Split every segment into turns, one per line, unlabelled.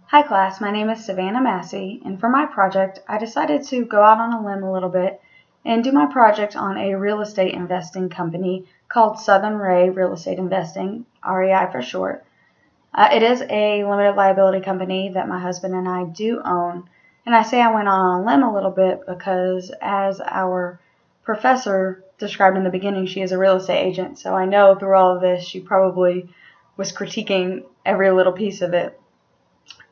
Hi class, my name is Savannah Massey, and for my project I decided to go out on a limb a little bit and do my project on a real estate investing company called Raye Real Estate Investing, REI for short. It is a limited liability company that my husband and I do own, and I say I went on a limb a little bit because, as our professor described in the beginning, she is a real estate agent, so I know through all of this she probably was critiquing every little piece of it.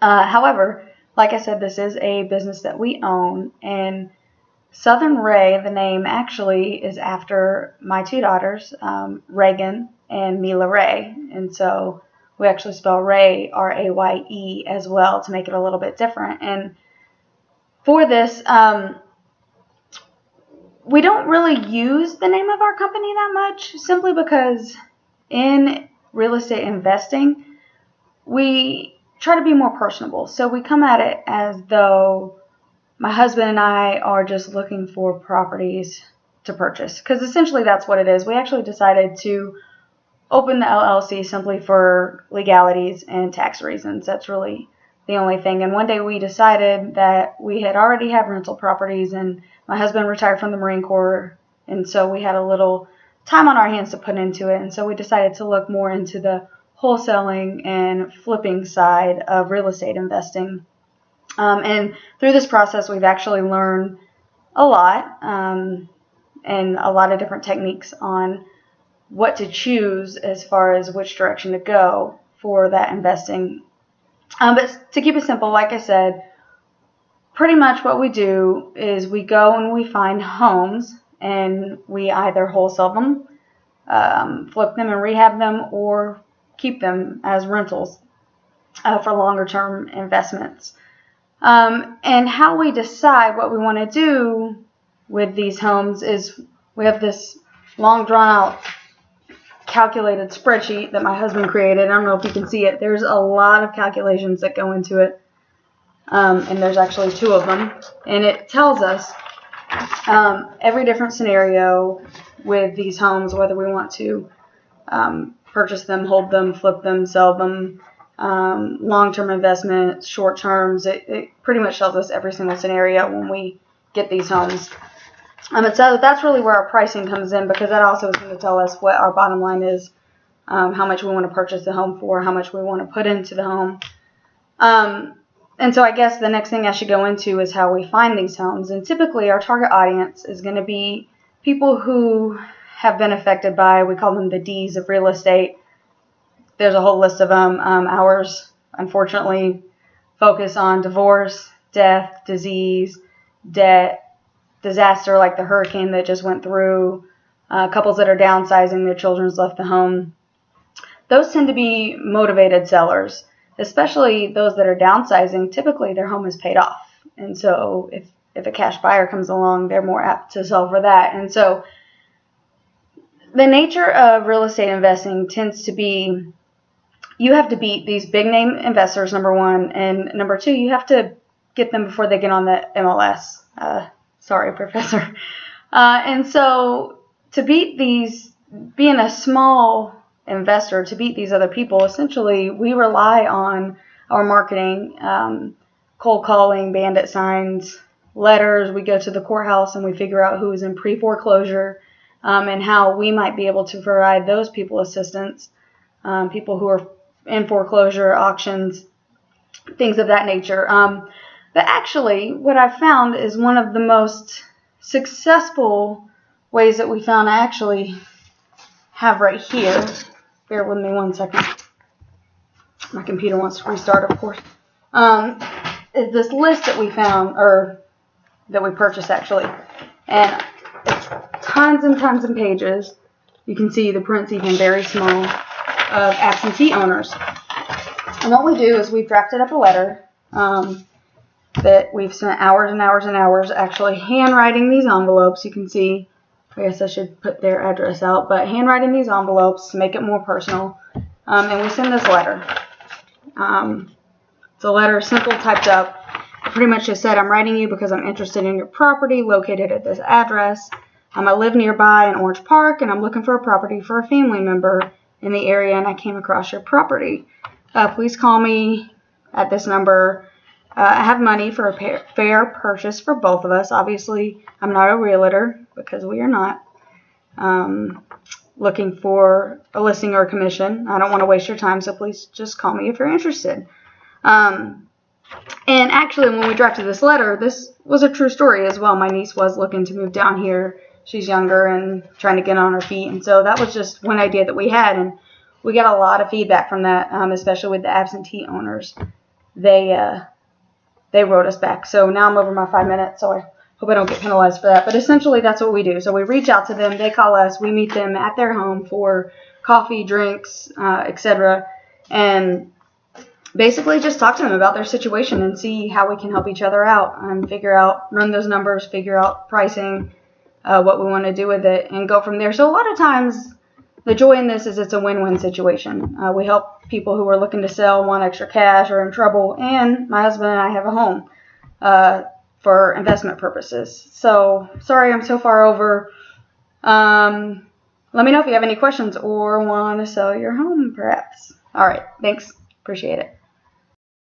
However, like I said, this is a business that we own, and Southern Raye, the name actually is after my two daughters, Reagan and Mila Raye, and so we actually spell Raye, R-A-Y-E, as well to make it a little bit different. And for this, we don't really use the name of our company that much, simply because in real estate investing, we try to be more personable. So we come at it as though my husband and I are just looking for properties to purchase, because essentially that's what it is. We actually decided to open the LLC simply for legalities and tax reasons. That's really the only thing. And one day we decided that we had already had rental properties, and my husband retired from the Marine Corps, and so we had a little time on our hands to put into it, and so we decided to look more into the wholesaling and flipping side of real estate investing. And through this process, we've actually learned a lot and a lot of different techniques on what to choose as far as which direction to go for that investing. But to keep it simple, like I said, pretty much what we do is we go and we find homes, and we either wholesale them, flip them and rehab them, or keep them as rentals for longer term investments. And how we decide what we want to do with these homes is we have this long drawn out calculated spreadsheet that my husband created. I don't know if you can see it. There's a lot of calculations that go into it, and there's actually two of them, and it tells us every different scenario with these homes, whether we want to purchase them, hold them, flip them, sell them, long-term investment, short terms. It pretty much tells us every single scenario when we get these homes. And so that's really where our pricing comes in, because that also is going to tell us what our bottom line is, how much we want to purchase the home for, how much we want to put into the home. And so I guess the next thing I should go into is how we find these homes. And typically our target audience is going to be people who have been affected by, we call them the D's of real estate. There's a whole list of them. Ours, unfortunately, focus on divorce, death, disease, debt, disaster like the hurricane that just went through, couples that are downsizing, their children's left the home. Those tend to be motivated sellers, especially those that are downsizing. Typically their home is paid off, and so if a cash buyer comes along, they're more apt to sell for that. And so the nature of real estate investing tends to be, you have to beat these big name investors, number one, and number two, you have to get them before they get on the MLS. Sorry, Professor. And so to beat these, being a small investor, to beat these other people, essentially we rely on our marketing, cold calling, bandit signs, letters. We go to the courthouse and we figure out who is in pre-foreclosure, and how we might be able to provide those people assistance, people who are in foreclosure, auctions, things of that nature. But actually, what I've found is one of the most successful ways that we found, I actually have right here. Bear with me one second. My computer wants to restart, of course. Is this list that we found, or that we purchased actually. And it's tons and tons of pages. You can see the print's even very small, of absentee owners. And what we do is we've drafted up a letter that we've spent hours and hours and hours actually handwriting these envelopes. You can see, I guess I should put their address out, but handwriting these envelopes to make it more personal. And we send this letter. It's a letter, simple, typed up. Pretty much just said, I'm writing you because I'm interested in your property located at this address. I live nearby in Orange Park, and I'm looking for a property for a family member in the area, and I came across your property. Please call me at this number. I have money for a fair purchase for both of us. Obviously, I'm not a realtor because we are not looking for a listing or a commission. I don't want to waste your time, so please just call me if you're interested. And actually, when we drafted this letter, this was a true story as well. My niece was looking to move down here. She's younger and trying to get on her feet. And so that was just one idea that we had. And we got a lot of feedback from that, especially with the absentee owners. They wrote us back. So now I'm over my 5 minutes, so I hope I don't get penalized for that. But essentially, that's what we do. So we reach out to them. They call us. We meet them at their home for coffee, drinks, etc. And basically just talk to them about their situation and see how we can help each other out and run those numbers, figure out pricing, what we want to do with it, and go from there. So a lot of times the joy in this is it's a win-win situation. We help people who are looking to sell, want extra cash, or in trouble, and my husband and I have a home for investment purposes. So sorry I'm so far over. Let me know if you have any questions or want to sell your home perhaps. All right, thanks. Appreciate it.